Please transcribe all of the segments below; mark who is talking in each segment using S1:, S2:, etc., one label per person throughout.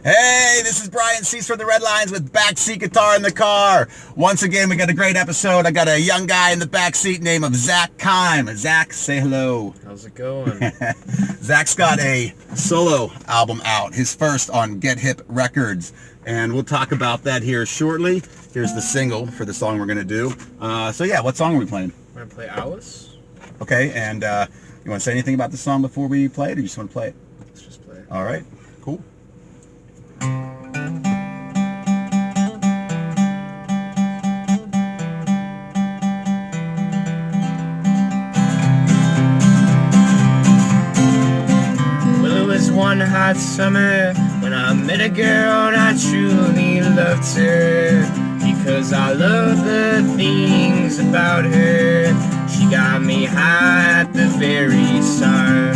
S1: Hey, this is Brian Cease from the Red Lines with Backseat Guitar in the Car. Once again, we got a great episode. I got a young guy in the backseat named of Zach Kime. Zach, say hello.
S2: How's it going?
S1: Zach's got a solo album out, his first on Get Hip Records, and we'll talk about that here shortly. Here's the single for the song we're going to do. So yeah, what song are we playing?
S2: We're going to play Alice.
S1: Okay, and you want to say anything about the song before we play it, or you just want to play it?
S2: Let's just play it.
S1: All right, cool.
S2: One hot summer when I met a girl and I truly loved her, because I love the things about her. She got me high at the very start.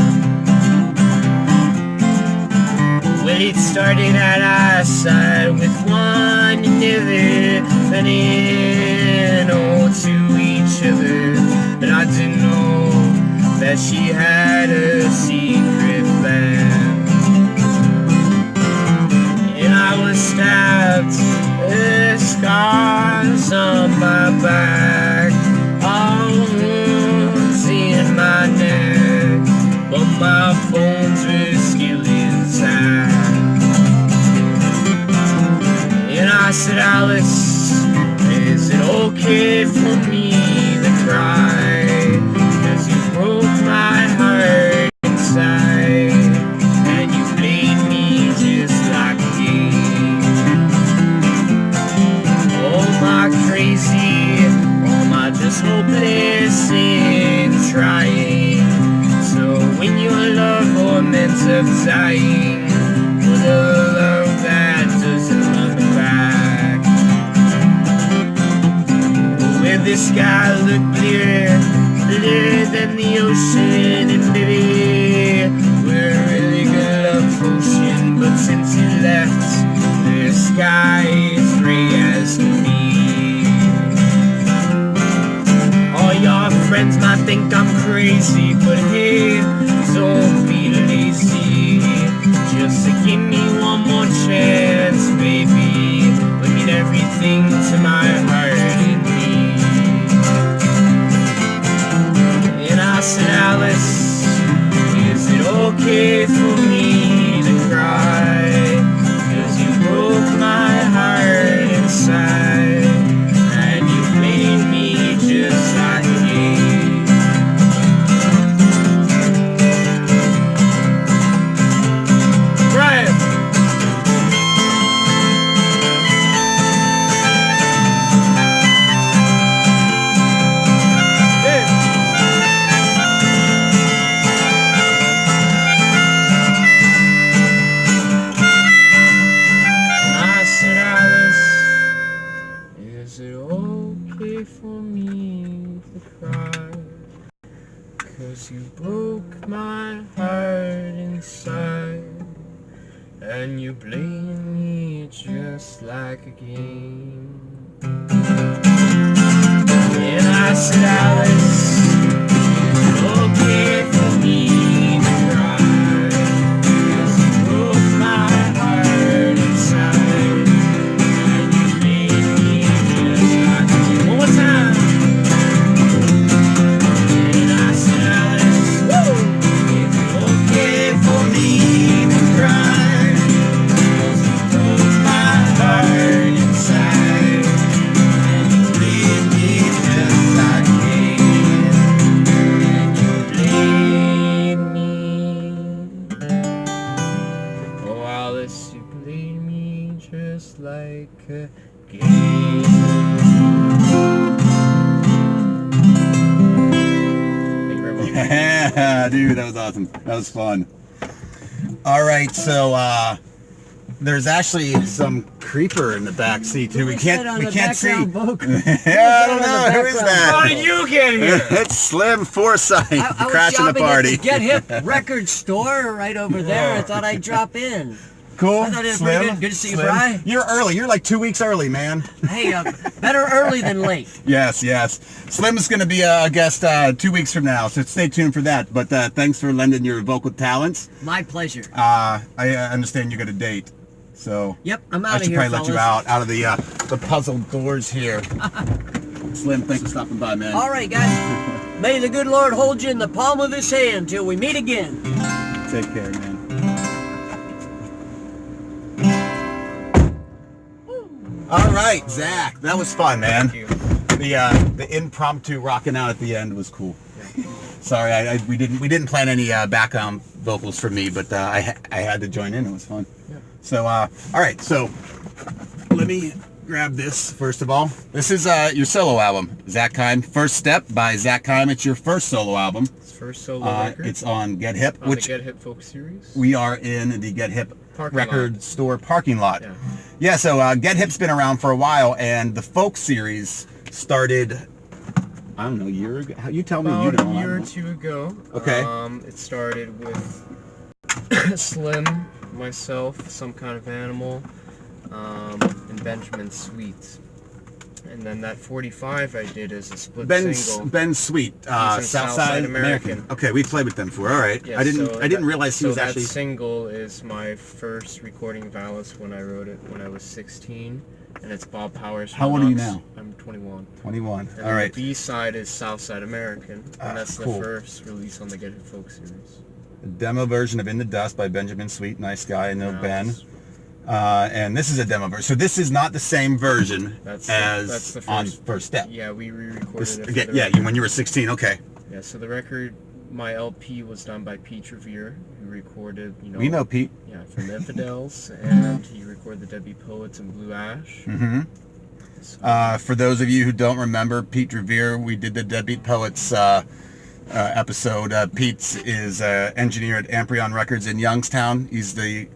S2: Well, it started at our side with one another, running on to each other, but I didn't know that she had a secret plan. I was stabbed, scars on my back, all wounds in my neck, but my bones were still intact. And I said, Alice, is it okay for me to cry? 'Cause you broke my heart inside, and you played me just like crazy, or am I just hopeless in trying? So when your love or meant of dying, with a love that doesn't look back, where the sky looked clearer, clearer than the ocean, and baby, we're a really good love potion, but since you left, the sky is gray as can be. Your friends might think I'm crazy, but hey, don't be lazy. Just give me one more chance, baby. We mean everything to my heart and me. And I said, Alice, is it okay for me to cry? 'Cause you broke my heart inside, and you made me just like you broke my heart inside, and you blame me just like a game. And I said, Alice, is it okay for me to cry? 'Cause you broke my heart inside, and you blame me just like a game. One more time. Just like a game. Thank you very much.
S1: Yeah, dude, that was awesome. That was fun. All right, so there's actually some creeper in the back seat too. We can't see. Yeah, I don't know. Who is that?
S2: How did you get here?
S1: It's Slim Forsyth
S3: I
S1: crashing the party.
S3: At the Get Hip record store right over there. I thought I'd drop in.
S1: Cool.
S3: I thought it was
S1: Slim.
S3: pretty good. Good to see you,
S1: Slim.
S3: Bri.
S1: You're early. You're like 2 weeks early, man.
S3: Hey, better early than late.
S1: Yes, yes. Slim is going to be a guest 2 weeks from now, so stay tuned for that. But thanks for lending your vocal talents.
S3: My pleasure.
S1: I understand you got a date. So
S3: Yep, I'm
S1: I
S3: out of
S1: should
S3: here,
S1: probably let you
S3: fellas.
S1: out of the puzzle doors here. Slim, thanks for stopping by, man.
S3: All right, guys. May the good Lord hold you in the palm of his hand till we meet again.
S1: Take care, man. All right, Zach, that was fun, man.
S2: Thank you.
S1: The impromptu rocking out at the end was cool. Sorry, we didn't plan any background vocals for me, but I had to join in. It was fun.
S2: Yeah.
S1: So all right, so let me grab this first of all. This is your solo album, Zach Keim. First Step by Zach Keim. It's your first solo album.
S2: It's first solo record.
S1: It's on Get Hip,
S2: on
S1: which
S2: the Get Hip Folk series.
S1: we are in the Get Hip
S2: Parking
S1: record
S2: lot.
S1: store parking lot.
S2: Yeah.
S1: Yeah, so Get Hip's been around for a while, and the folk series started, I don't know, a year ago? You tell me. You
S2: About
S1: know.
S2: a year
S1: I
S2: or
S1: don't know.
S2: two ago.
S1: Okay.
S2: It started with Slim, myself, Some Kind of Animal, and Benjamin Sweet. And then that 45 I did as a split single.
S1: Ben Sweet,
S2: He's in
S1: Southside American. Okay, we played with them before. All right.
S2: Yeah,
S1: I didn't realize he was
S2: that
S1: actually.
S2: single is my first recording of Alice when I wrote it when I was 16, and it's Bob Powers.
S1: How old are you
S2: Knox.
S1: now?
S2: I'm 21.
S1: 21.
S2: And
S1: All
S2: then
S1: right.
S2: the B-side is Southside American, and that's
S1: cool.
S2: the first release on the Get Hip Folk series.
S1: A demo version of In the Dust by Benjamin Sweet. Nice guy. I know
S2: Now
S1: Ben.
S2: it's-
S1: And this is a demo version. So this is not the same version
S2: That's
S1: as
S2: the
S1: on
S2: first-
S1: First Step.
S2: Yeah, we re-recorded
S1: This,
S2: it. For
S1: yeah,
S2: the
S1: yeah,
S2: record.
S1: when you were 16. Okay.
S2: Yeah, so the record, my LP was done by Pete Revere, who recorded,
S1: We know Pete.
S2: Yeah, from the Infidels, and he recorded the Debbie Poets and Blue Ash.
S1: Mm-hmm.
S2: So,
S1: For those of you who don't remember, Pete Revere, we did the Deadbeat Poets episode. Pete is engineer at Amprion Records in Youngstown. He's the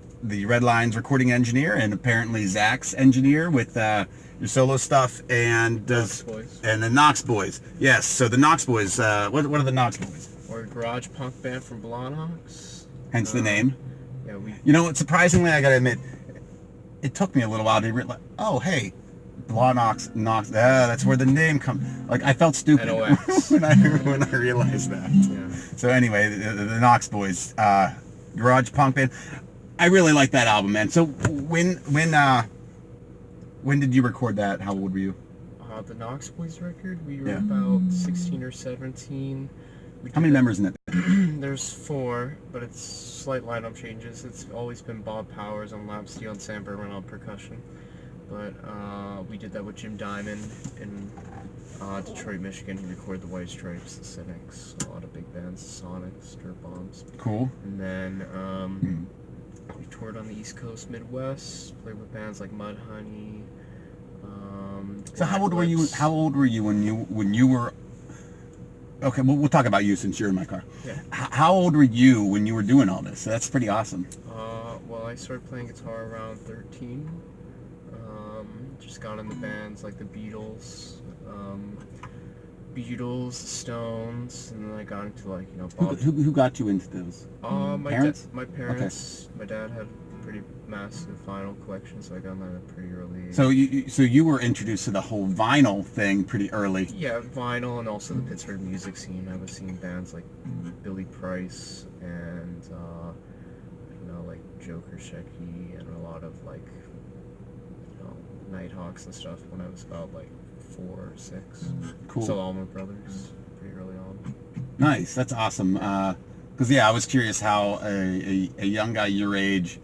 S1: Red Lines recording engineer, and apparently Zach's engineer with your solo stuff, and
S2: Knox Boys.
S1: and the Knox Boys. Yes, so the Knox Boys. What are the Knox Boys?
S2: Or a garage punk band from Blawnox.
S1: Hence the name.
S2: Yeah, we
S1: You know, surprisingly, I gotta admit, it took me a little while to realize. Oh, hey, Blawnox, Knox. That's where the name comes. Like I felt stupid
S2: NOX.
S1: when I realized that.
S2: yeah.
S1: So anyway, the Knox Boys, garage punk band. I really like that album, man. So when did you record that? How old were you?
S2: The Knox Boys record, we were
S1: Yeah.
S2: about 16 or 17. We
S1: How many
S2: did
S1: members in it?
S2: There's 4, but it's slight lineup changes. It's always been Bob Powers on lap steel and Sam Berman on percussion. But we did that with Jim Diamond in Detroit, Michigan. He recorded the White Stripes, the Cynics, a lot of big bands, the Sonics, Dirt Bombs.
S1: Cool.
S2: And then we toured on the East Coast, Midwest, played with bands like Mudhoney.
S1: So how old were you?
S2: Lips.
S1: How old were you when you were? Okay, we'll talk about you since you're in my car.
S2: Yeah.
S1: How old were you when you were doing all this? That's pretty awesome.
S2: Well, I started playing guitar around 13. Just got into bands like the Beatles, the Stones, and then I got into like Bob.
S1: Who got you into those? Parents?
S2: My parents. My dad had a pretty massive vinyl collection, so I got that at a pretty early age.
S1: So you were introduced to the whole vinyl thing pretty early.
S2: Yeah, vinyl and also the Pittsburgh music scene. I was seeing bands like Billy Price and like Joker Shecky and a lot of like Nighthawks and stuff when I was about like 4 or 6.
S1: Cool.
S2: So Allman Brothers pretty early on.
S1: Nice. That's awesome. Because I was curious how a young guy your age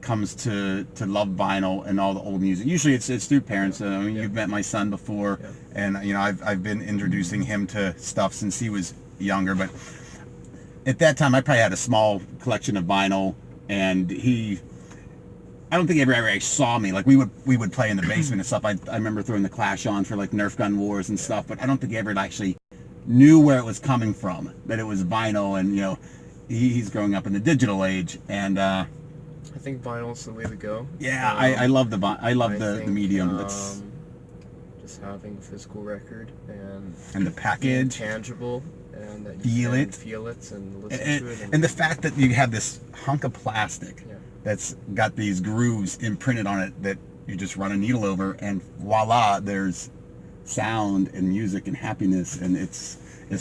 S1: comes to love vinyl and all the old music. Usually it's through parents. I mean, you've met my son before, and I've been introducing him to stuff since he was younger. But at that time, I probably had a small collection of vinyl, and I don't think he ever actually saw me. Like we would play in the basement and stuff. I remember throwing the Clash on for like Nerf Gun Wars and stuff, but I don't think he ever actually knew where it was coming from. That it was vinyl, and he's growing up in the digital age, and
S2: I think vinyl's the way to go.
S1: yeah, I love the medium. That's
S2: just having a physical record and
S1: and the
S2: being
S1: package.
S2: tangible and that
S1: Feel
S2: you
S1: it.
S2: can feel it and listen to it.
S1: And the fact that you have this hunk of plastic
S2: Yeah.
S1: that's got these grooves imprinted on it that you just run a needle over, and voila, there's sound and music and happiness, and it's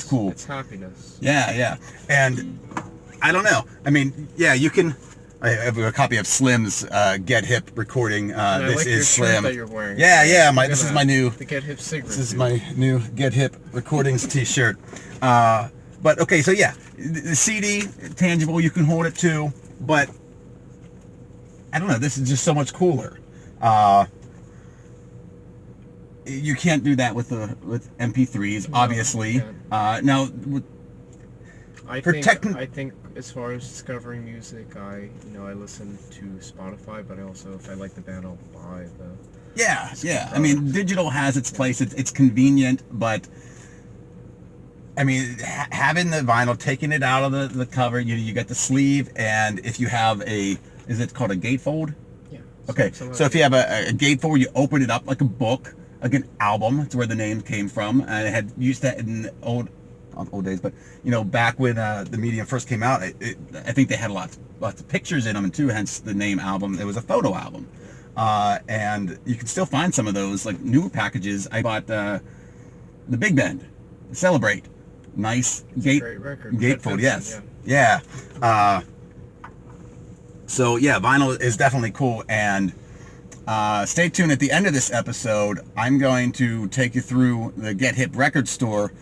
S1: cool.
S2: It's happiness.
S1: Yeah, and I don't know. I mean, yeah, you can I have a copy of Slim's Get Hip recording.
S2: And I
S1: This
S2: like
S1: is
S2: your
S1: Slim.
S2: shirt that you're wearing.
S1: Yeah. This is my new.
S2: The Get Hip cigarette.
S1: This is my new Get Hip Recordings T-shirt. But okay, so yeah, the CD tangible, you can hold it too. But I don't know. This is just so much cooler. You can't do that with MP3s, obviously. Now,
S2: I think as far as discovering music, I listen to Spotify, but I also, if I like the band, I'll buy the.
S1: Yeah. I mean, digital has its place. It's convenient, but I mean, having the vinyl, taking it out of the cover, you get the sleeve, and if you have is it called a gatefold?
S2: Yeah.
S1: Okay, so if you have a gatefold, you open it up like a book, like an album. That's where the name came from. And it had used that in the old days, but back when the medium first came out, I think they had lots of pictures in them too. Hence the name album. It was a photo album, and you can still find some of those like newer packages. I bought the Big Bend, Celebrate, nice gatefold. Yes, yeah. So yeah, vinyl is definitely cool, and stay tuned. At the end of this episode, I'm going to take you through the Get Hip record store.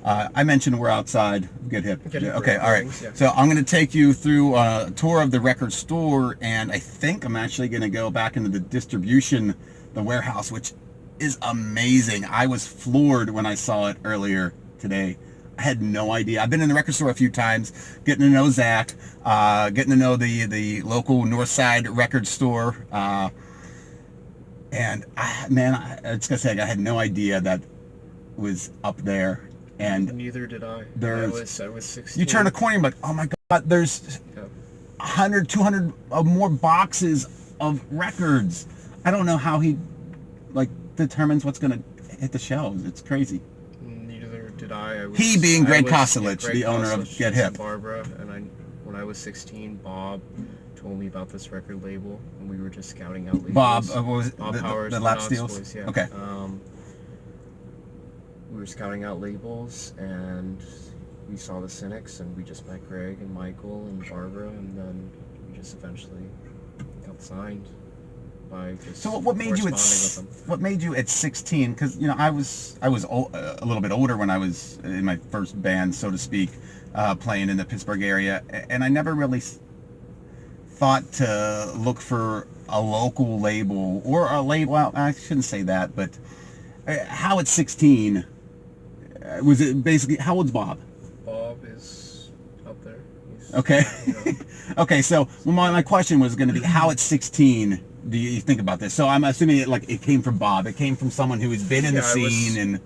S1: I mentioned we're outside Get Hip. Okay, all right. Yeah. So I'm going to take you through a tour of the record store, and I think I'm actually going to go back into the distribution, the warehouse, which is amazing. I was floored when I saw it earlier today. I had no idea. I've been in the record store a few times, getting to know Zach, getting to know the local Northside record store, and I just gotta say, I had no idea that was up there. And
S2: neither did I. I was 16.
S1: You turn a corner and you're like, oh my God, there's 100, 200 more boxes of records. I don't know how he determines what's gonna hit the shelves. It's crazy.
S2: Neither did I.
S1: He being Greg Koselich, the owner of Get Hip.
S2: Barbara, and when I was 16, Bob told me about this record label, and we were just scouting out labels.
S1: Bob, what was it?
S2: Bob Powers,
S1: the Lap
S2: Knox
S1: Steels?
S2: Boys, yeah.
S1: Okay.
S2: We were scouting out labels, and we saw the Cynics, and we just met Greg and Michael and Barbara, and then we just eventually got signed by just
S1: what made you at 16? Because I was a little bit older when I was in my first band, so to speak, playing in the Pittsburgh area, and I never really thought to look for a local label or a label. Well, I shouldn't say that, but how at 16 was it basically? How old's Bob?
S2: Bob is up there.
S1: Okay. Okay, so my question was going to be, how at 16 do you think about this? So I'm assuming it came from Bob. It came from someone who has been in the scene.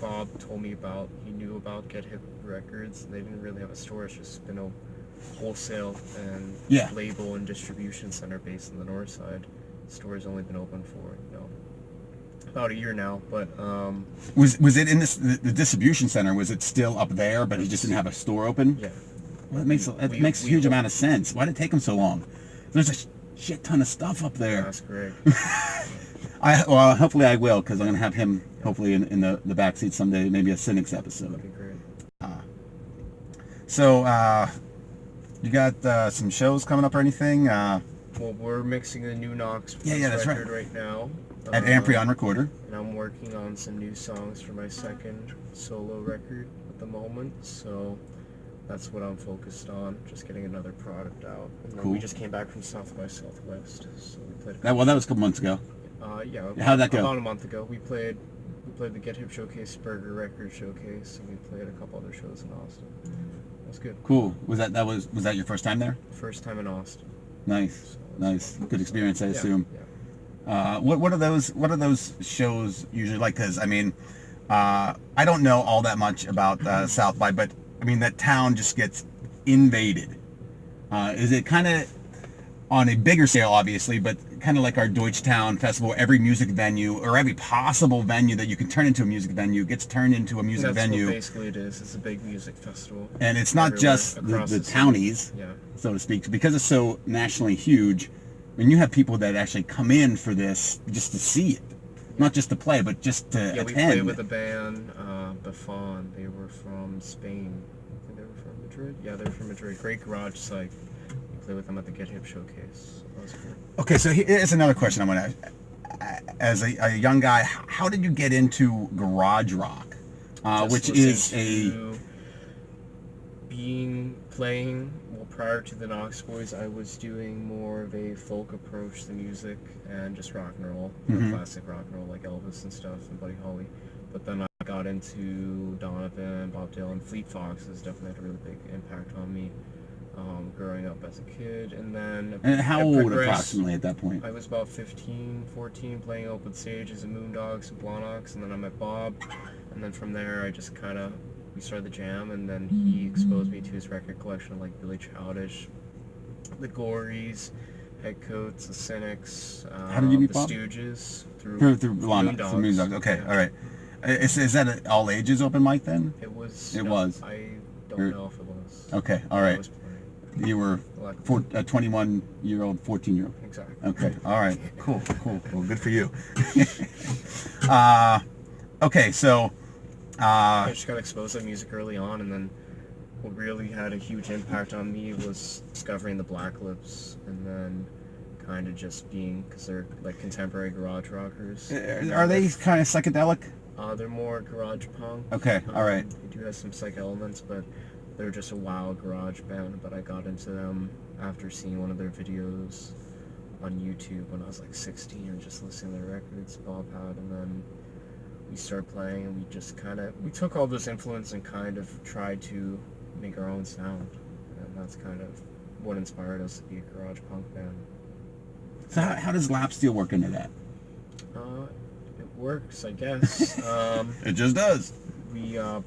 S2: Bob told me he knew about Get Hip Records. They didn't really have a store. It's just been a wholesale and label and distribution center based in the north side. The store's only been open for about a year now, but
S1: was it in the distribution center? Was it still up there, but he just didn't have a store open?
S2: Yeah.
S1: Well, it makes a huge amount of sense. Why did it take him so long? There's a shit ton of stuff up there.
S2: That's great.
S1: Hopefully I will, because I'm gonna have him hopefully in the back seat someday, maybe a Cynics episode.
S2: That'd be great.
S1: So you got some shows coming up or anything?
S2: Well, we're mixing the new Knox record right now.
S1: At Amprion Recorder.
S2: And I'm working on some new songs for my second solo record at the moment, so that's what I'm focused on, just getting another product out. And then we just came back from South by Southwest, so we played
S1: that was a couple months ago.
S2: How'd that go? About a month ago. We played the Get Hip Showcase, Burger Record Showcase, and we played a couple other shows in Austin. That was good.
S1: Cool. Was that your first time there?
S2: First time in Austin.
S1: Nice. Nice. Good experience, I assume.
S2: Yeah.
S1: What are those shows usually like? Because I don't know all that much about South by, but I mean that town just gets invaded. Is it kind of on a bigger scale, obviously, but kind of like our Deutschtown Festival? Every music venue or every possible venue that you can turn into a music venue gets turned into a music venue.
S2: That's what basically it is. It's a big music festival.
S1: And it's not just the townies, so to speak, because it's so nationally huge. I mean, you have people that actually come in for this just to see it, not just to play, but just to attend.
S2: Yeah, we played with a band, Buffon. They were from Spain. I think they were from Madrid. Yeah, they were from Madrid. Great garage site. We play with them at the Get Hip showcase. That was cool.
S1: Okay, so here's another question I want to ask. As a young guy, how did you get into garage rock,
S2: Just
S1: which is
S2: listening to playing. Well, prior to the Knox Boys, I was doing more of a folk approach to music and just rock and roll, classic rock and roll like Elvis and stuff and Buddy Holly. But then I got into Donovan, Bob Dylan, Fleet Foxes definitely had a really big impact on me growing up as a kid. And then
S1: And how
S2: I
S1: old
S2: progressed-
S1: approximately at that point?
S2: I was about 15, 14, playing open stages in Moondogs and Blawnox, and then I met Bob, and then from there I just we started the jam, and then he exposed me to his record collection of like Billy Childish, the Gories, Headcoats, the Cynics,
S1: How did you meet
S2: the
S1: Bob?
S2: Stooges, through
S1: Moondogs. Through Moondogs. Okay,
S2: Yeah.
S1: all right. Is that an all ages open mic then?
S2: It was.
S1: It was.
S2: I don't know if it was.
S1: Okay, all
S2: I
S1: right.
S2: was playing.
S1: You were
S2: Like,
S1: a 21-year-old, 14-year-old.
S2: exactly.
S1: Okay, all right, cool. Well, good for you. Okay, so
S2: I just got exposed to music early on, and then what really had a huge impact on me was discovering the Black Lips, and then kind of just being, because they're like contemporary garage rockers.
S1: are they kind of psychedelic?
S2: They're more garage punk.
S1: Okay, all right.
S2: They do have some psych elements, but they're just a wild garage band. But I got into them after seeing one of their videos on YouTube when I was like 16 and just listening to their records Bob had, and then we started playing, and we took all this influence and kind of tried to make our own sound, and that's kind of what inspired us to be a garage punk band.
S1: So how does lap steel work into that?
S2: It works, I guess.
S1: It just does.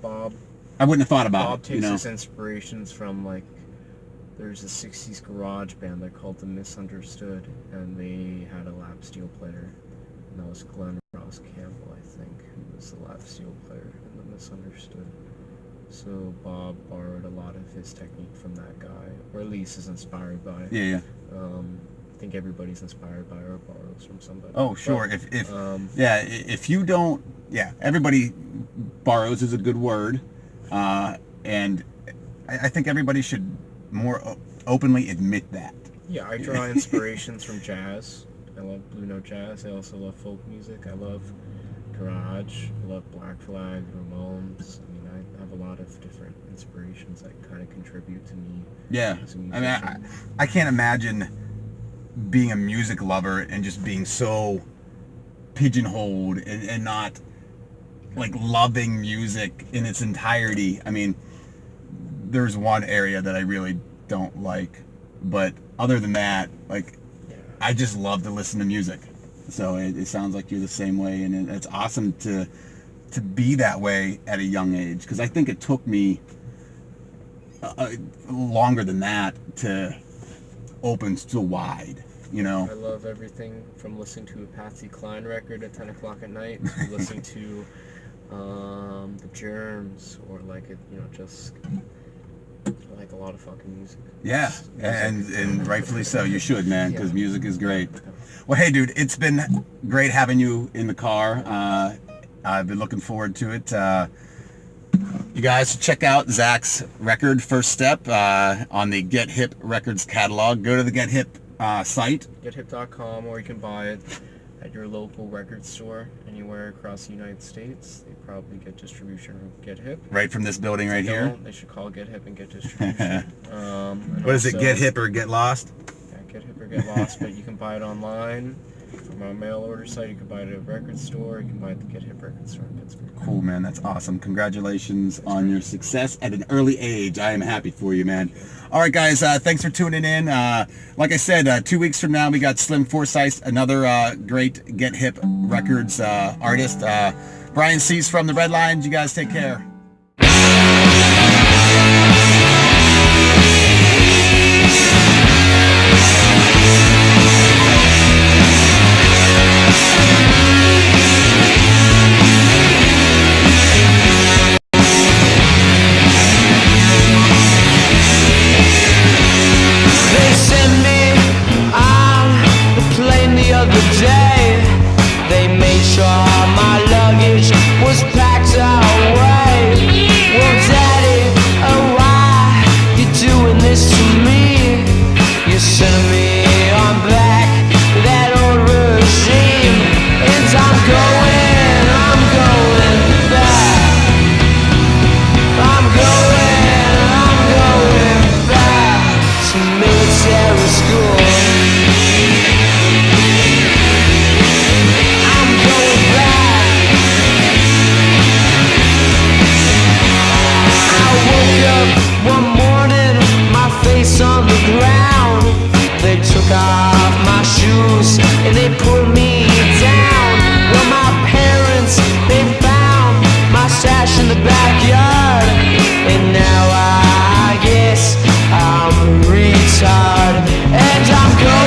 S2: Bob
S1: I wouldn't have thought about
S2: Bob
S1: it,
S2: takes his inspirations from, like, there's a 60s garage band, they're called The Misunderstood, and they had a lap steel player, and that was Glenn Ross Campbell, I think, who was the lap steel player in The Misunderstood. So Bob borrowed a lot of his technique from that guy, or at least is inspired by it.
S1: Yeah.
S2: I think everybody's inspired by or borrows from somebody.
S1: Oh, sure.
S2: But,
S1: If you don't, everybody borrows is a good word, and I think everybody should more openly admit that.
S2: yeah, I draw inspirations from jazz. I love Blue Note jazz. I also love folk music. I love garage. I love Black Flag, Ramones. I mean, I have a lot of different inspirations that kind of contribute to me.
S1: Yeah,
S2: as a
S1: I mean,
S2: musician.
S1: I can't imagine being a music lover and just being so pigeonholed and not like loving music in its entirety. I mean, there's one area that I really don't like, but other than that, like, I just love to listen to music. So it sounds like you're the same way, and it's awesome to be that way at a young age, because I think it took me longer than that to open so wide, you know.
S2: I love everything from listening to a Patsy Cline record at 10 o'clock at night to listening to the Germs, or like just like a lot of fucking music.
S1: Yeah,
S2: Just music.
S1: and rightfully so. You should, man, because
S2: Yeah.
S1: music is great. Well, hey, dude, it's been great having you in the car. I've been looking forward to it. You guys check out Zach's record, First Step, on the Get Hip Records catalog. Go to the Get Hip site.
S2: GetHip.com, or you can buy it at your local record store anywhere across the United States. They probably get distribution from Get Hip.
S1: Right from this building right
S2: If they
S1: here.
S2: don't, they should call Get Hip and get distribution. And
S1: What is it,
S2: also-
S1: Get Hip or Get Lost?
S2: Yeah, Get Hip or Get Lost, but you can buy it online from our mail order site. You can buy it at a record store. You can buy it at the Get Hip record store in Pittsburgh.
S1: Cool, man. That's awesome. Congratulations on your success at an early age. I am happy for you, man. All right, guys. Thanks for tuning in. Like I said, 2 weeks from now, we got Slim Forsyth, another great Get Hip Records artist. Brian Cease from the Red Lions. You guys take care.
S4: They sent me on the plane the other day. They made sure all my luggage was packed away. off my shoes and they put me down. Well, my parents, they found my stash in the backyard, and now I guess I'm a retard, and I'm going